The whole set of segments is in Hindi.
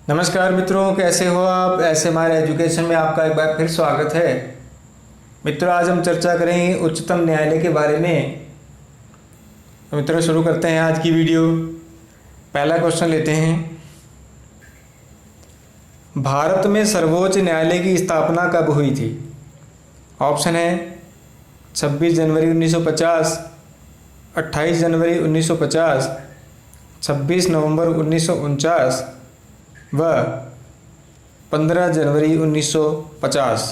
नमस्कार मित्रों, कैसे हो आप। ऐसे हमारे एजुकेशन में आपका एक बार फिर स्वागत है। मित्रों, आज हम चर्चा करेंगे उच्चतम न्यायालय के बारे में। तो मित्रों, शुरू करते हैं आज की वीडियो। पहला क्वेश्चन लेते हैं। भारत में सर्वोच्च न्यायालय की स्थापना कब हुई थी? ऑप्शन है 26 जनवरी 1950, 28 जनवरी 1950, 26 नवंबर 1949 व 15 जनवरी 1950।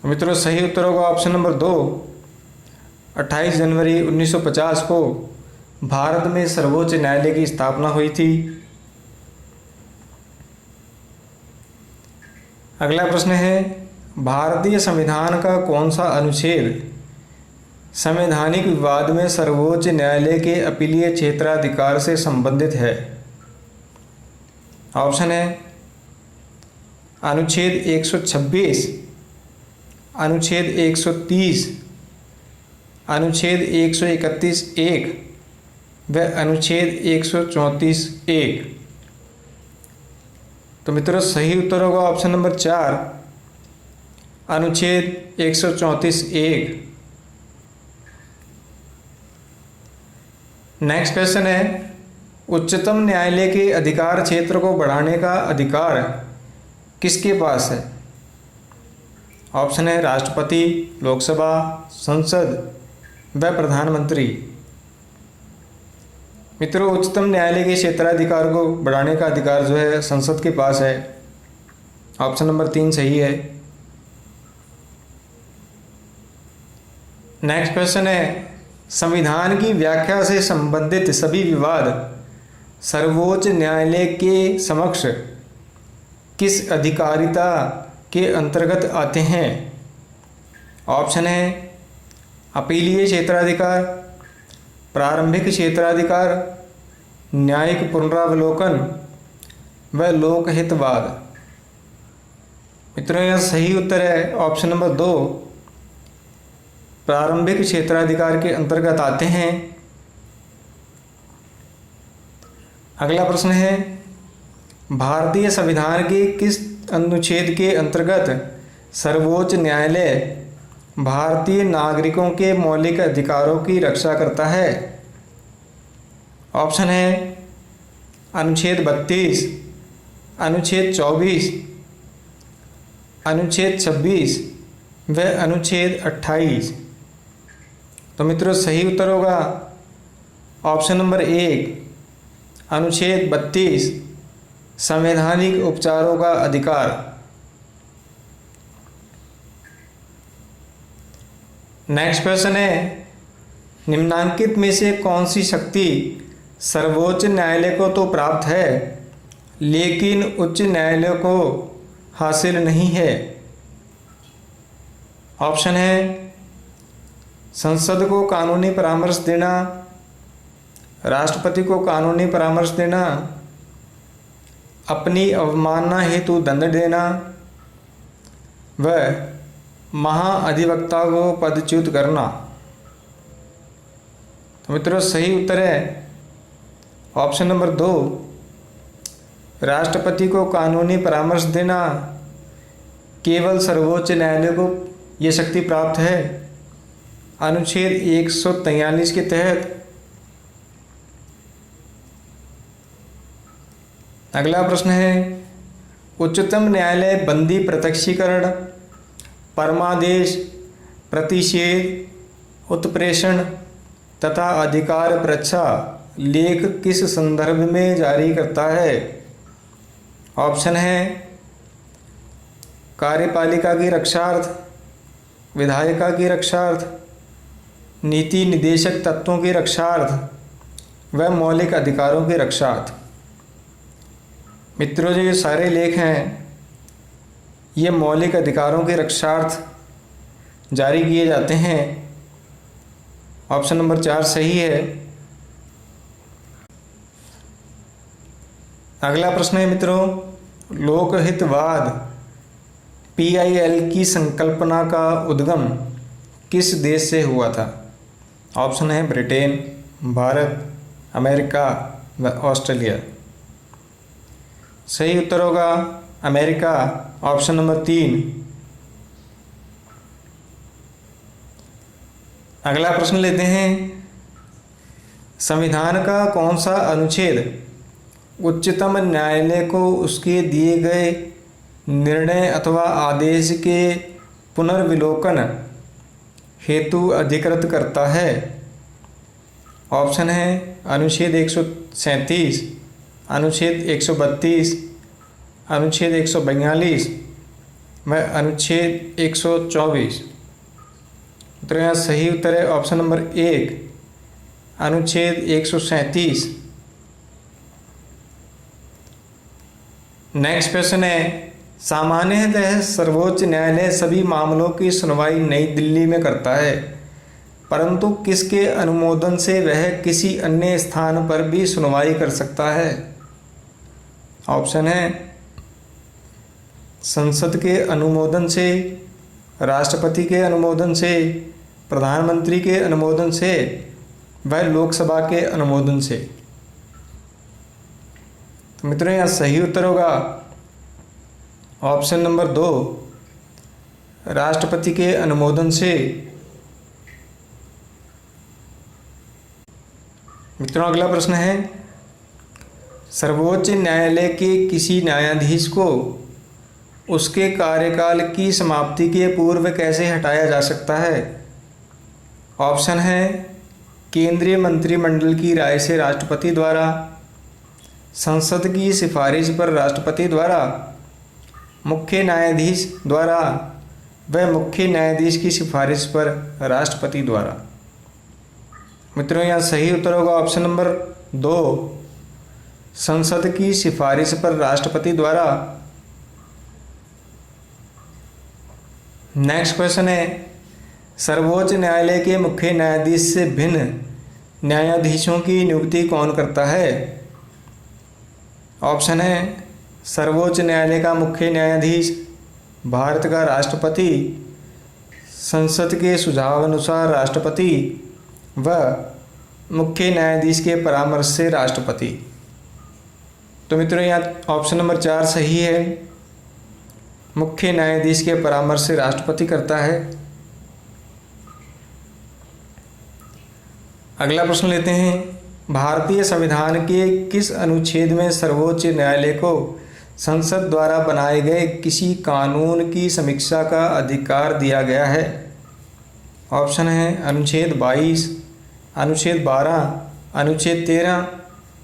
तो मित्रों, सही उत्तर होगा ऑप्शन नंबर 2, 28 जनवरी 1950 को भारत में सर्वोच्च न्यायालय की स्थापना हुई थी। अगला प्रश्न है, भारतीय संविधान का कौन सा अनुच्छेद संवैधानिक विवाद में सर्वोच्च न्यायालय के अपीलीय क्षेत्राधिकार से संबंधित है? ऑप्शन है अनुच्छेद 126, अनुच्छेद 130, अनुच्छेद 131(1) व अनुच्छेद 134(1). तो मित्रों, सही उत्तर होगा ऑप्शन नंबर 4, अनुच्छेद 134(1). नेक्स्ट क्वेश्चन है, उच्चतम न्यायालय के अधिकार क्षेत्र को बढ़ाने का अधिकार किसके पास है? ऑप्शन है राष्ट्रपति, लोकसभा, संसद व प्रधानमंत्री। मित्रों, उच्चतम न्यायालय के क्षेत्राधिकार को बढ़ाने का अधिकार जो है संसद के पास है। ऑप्शन नंबर 3 सही है। नेक्स्ट क्वेश्चन है, संविधान की व्याख्या से संबंधित सभी विवाद सर्वोच्च न्यायालय के समक्ष किस अधिकारिता के अंतर्गत आते हैं? ऑप्शन है अपीलीय क्षेत्राधिकार, प्रारंभिक क्षेत्राधिकार, न्यायिक पुनरावलोकन व लोकहितवाद। मित्रों, यह सही उत्तर है ऑप्शन नंबर 2, प्रारंभिक क्षेत्राधिकार के अंतर्गत आते हैं। अगला प्रश्न है, भारतीय संविधान के किस अनुच्छेद के अंतर्गत सर्वोच्च न्यायालय भारतीय नागरिकों के मौलिक अधिकारों की रक्षा करता है? ऑप्शन है अनुच्छेद 32, अनुच्छेद 24, अनुच्छेद 26 व अनुच्छेद 28। तो मित्रों, सही उत्तर होगा ऑप्शन नंबर 1, अनुच्छेद 32, संवैधानिक उपचारों का अधिकार। नेक्स्ट क्वेश्चन है, निम्नांकित में से कौन सी शक्ति सर्वोच्च न्यायालय को तो प्राप्त है लेकिन उच्च न्यायालय को हासिल नहीं है? ऑप्शन है संसद को कानूनी परामर्श देना, राष्ट्रपति को कानूनी परामर्श देना, अपनी अवमानना हेतु दंड देना व महाअधिवक्ता को पदच्युत करना। तो मित्रों, सही उत्तर है ऑप्शन नंबर 2, राष्ट्रपति को कानूनी परामर्श देना। केवल सर्वोच्च न्यायालय को यह शक्ति प्राप्त है अनुच्छेद 143 के तहत। अगला प्रश्न है, उच्चतम न्यायालय बंदी प्रत्यक्षीकरण, परमादेश, प्रतिषेध, उत्प्रेषण तथा अधिकार परीक्षा लेख किस संदर्भ में जारी करता है? ऑप्शन है कार्यपालिका की रक्षार्थ, विधायिका की रक्षार्थ, नीति निदेशक तत्वों की रक्षार्थ व मौलिक अधिकारों की रक्षार्थ। मित्रों, जो ये सारे लेख हैं ये मौलिक अधिकारों के रक्षार्थ जारी किए जाते हैं। ऑप्शन नंबर 4 सही है। अगला प्रश्न है मित्रों, लोकहितवाद PIL की संकल्पना का उद्गम किस देश से हुआ था? ऑप्शन है ब्रिटेन, भारत, अमेरिका व ऑस्ट्रेलिया। सही उत्तर होगा अमेरिका, ऑप्शन नंबर 3। अगला प्रश्न लेते हैं, संविधान का कौन सा अनुच्छेद उच्चतम न्यायालय को उसके दिए गए निर्णय अथवा आदेश के पुनर्विलोकन हेतु अधिकृत करता है? ऑप्शन है अनुच्छेद 137, अनुच्छेद 132, अनुच्छेद 142 व अनुच्छेद 124। तो यहाँ सही उत्तर है ऑप्शन नंबर 1, अनुच्छेद 137। नेक्स्ट क्वेश्चन है, सामान्यतः सर्वोच्च न्यायालय सभी मामलों की सुनवाई नई दिल्ली में करता है, परंतु किसके अनुमोदन से वह किसी अन्य स्थान पर भी सुनवाई कर सकता है? ऑप्शन है संसद के अनुमोदन से, राष्ट्रपति के अनुमोदन से, प्रधानमंत्री के अनुमोदन से व लोकसभा के अनुमोदन से। तो मित्रों यहाँ सही उत्तर होगा ऑप्शन नंबर 2, राष्ट्रपति के अनुमोदन से। मित्रों अगला प्रश्न है, सर्वोच्च न्यायालय के किसी न्यायाधीश को उसके कार्यकाल की समाप्ति के पूर्व कैसे हटाया जा सकता है? ऑप्शन है केंद्रीय मंत्रिमंडल की राय से राष्ट्रपति द्वारा, संसद की सिफारिश पर राष्ट्रपति द्वारा, मुख्य न्यायाधीश द्वारा व मुख्य न्यायाधीश की सिफारिश पर राष्ट्रपति द्वारा। मित्रों यहाँ सही उत्तर होगा ऑप्शन नंबर 2, संसद की सिफारिश पर राष्ट्रपति द्वारा। नेक्स्ट क्वेश्चन है, सर्वोच्च न्यायालय के मुख्य न्यायाधीश से भिन्न न्यायाधीशों की नियुक्ति कौन करता है? ऑप्शन है सर्वोच्च न्यायालय का मुख्य न्यायाधीश, भारत का राष्ट्रपति, संसद के सुझाव अनुसार राष्ट्रपति व मुख्य न्यायाधीश के परामर्श से राष्ट्रपति। तो मित्रों यहाँ ऑप्शन नंबर 4 सही है, मुख्य न्यायाधीश के परामर्श से राष्ट्रपति करता है। अगला प्रश्न लेते हैं, भारतीय संविधान के किस अनुच्छेद में सर्वोच्च न्यायालय को संसद द्वारा बनाए गए किसी कानून की समीक्षा का अधिकार दिया गया है? ऑप्शन है अनुच्छेद 22, अनुच्छेद 12, अनुच्छेद 13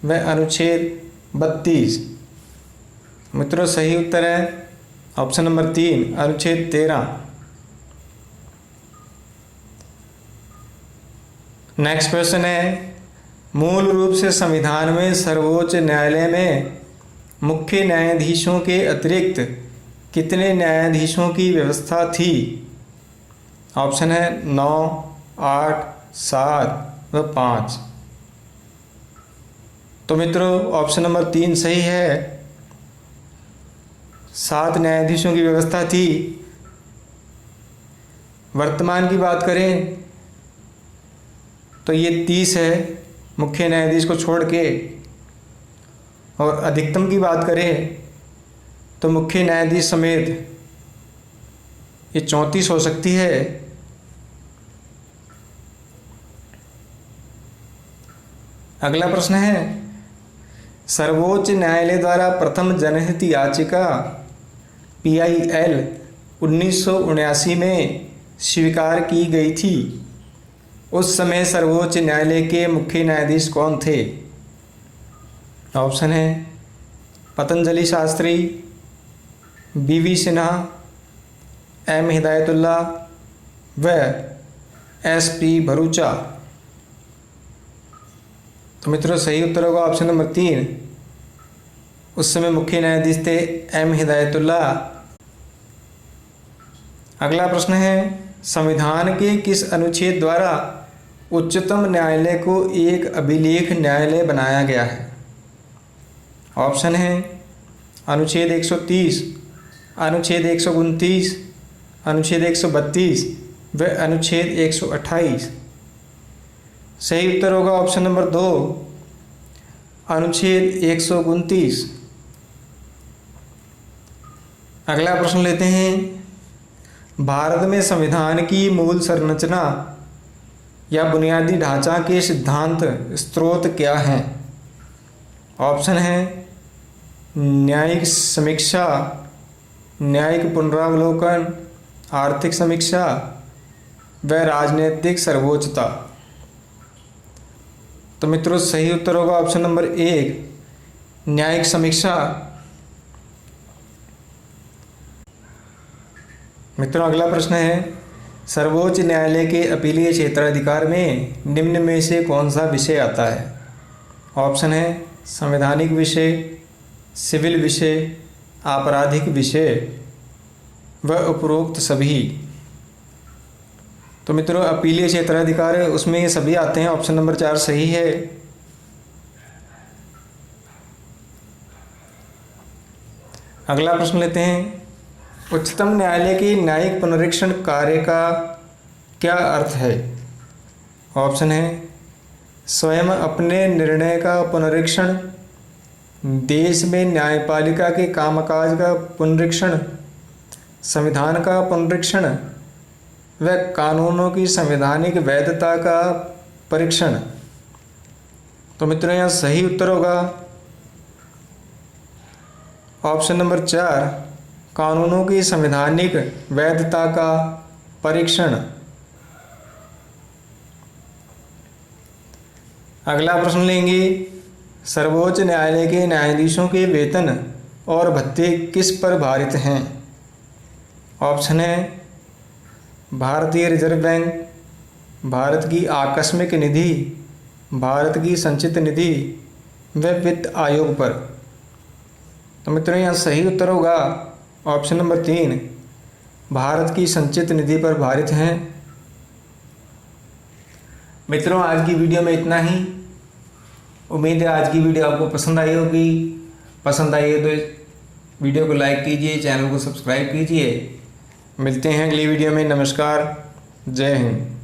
व अनुच्छेद 32। मित्रों सही उत्तर है ऑप्शन नंबर 3, अनुच्छेद 13। नेक्स्ट क्वेश्चन है, मूल रूप से संविधान में सर्वोच्च न्यायालय में मुख्य न्यायाधीशों के अतिरिक्त कितने न्यायाधीशों की व्यवस्था थी? ऑप्शन है 9, 8, 7 व 5। तो मित्रों ऑप्शन नंबर 3 सही है, 7 न्यायाधीशों की व्यवस्था थी। वर्तमान की बात करें तो ये 30 है मुख्य न्यायाधीश को छोड़ के, और अधिकतम की बात करें तो मुख्य न्यायाधीश समेत ये 34 हो सकती है। अगला प्रश्न है, सर्वोच्च न्यायालय द्वारा प्रथम जनहित याचिका PIL 1979 में स्वीकार की गई थी। उस समय सर्वोच्च न्यायालय के मुख्य न्यायाधीश कौन थे? ऑप्शन है पतंजलि शास्त्री, BV सिन्हा, M हिदायतुल्ला व SP भरूचा। तो मित्रों सही उत्तर होगा ऑप्शन नंबर 3, उस समय मुख्य न्यायाधीश थे M हिदायतुल्ला। अगला प्रश्न है, संविधान के किस अनुच्छेद द्वारा उच्चतम न्यायालय को एक अभिलेख न्यायालय बनाया गया है? ऑप्शन है अनुच्छेद 130, अनुच्छेद 129, अनुच्छेद 132 व अनुच्छेद 128। सही उत्तर होगा ऑप्शन नंबर 2, अनुच्छेद 129। अगला प्रश्न लेते हैं, भारत में संविधान की मूल संरचना या बुनियादी ढांचा के सिद्धांत स्रोत क्या हैं? ऑप्शन है न्यायिक समीक्षा, न्यायिक पुनरावलोकन, आर्थिक समीक्षा व राजनीतिक सर्वोच्चता। तो मित्रों सही उत्तर होगा ऑप्शन नंबर 1, न्यायिक समीक्षा। मित्रों अगला प्रश्न है, सर्वोच्च न्यायालय के अपीलीय क्षेत्राधिकार में निम्न में से कौन सा विषय आता है? ऑप्शन है संवैधानिक विषय, सिविल विषय, आपराधिक विषय व उपरोक्त सभी। तो मित्रों अपीलीय क्षेत्राधिकार है उसमें ये सभी आते हैं, ऑप्शन नंबर 4 सही है। अगला प्रश्न लेते हैं, उच्चतम न्यायालय के न्यायिक पुनरीक्षण कार्य का क्या अर्थ है? ऑप्शन है स्वयं अपने निर्णय का पुनरीक्षण, देश में न्यायपालिका के कामकाज का पुनरीक्षण, संविधान का पुनरीक्षण व कानूनों की संवैधानिक वैधता का परीक्षण। तो मित्रों यहाँ सही उत्तर होगा ऑप्शन नंबर 4, कानूनों की संवैधानिक वैधता का परीक्षण। अगला प्रश्न लेंगे, सर्वोच्च न्यायालय के न्यायाधीशों के वेतन और भत्ते किस पर भारित हैं? ऑप्शन है भारतीय रिजर्व बैंक, भारत की आकस्मिक निधि, भारत की संचित निधि व वित्त आयोग पर। तो मित्रों यहाँ सही उत्तर होगा ऑप्शन नंबर 3, भारत की संचित निधि पर भारित हैं। मित्रों आज की वीडियो में इतना ही। उम्मीद है आज की वीडियो आपको पसंद आई होगी। पसंद आई है तो वीडियो को लाइक कीजिए, चैनल को सब्सक्राइब कीजिए। मिलते हैं अगली वीडियो में। नमस्कार, जय हिंद।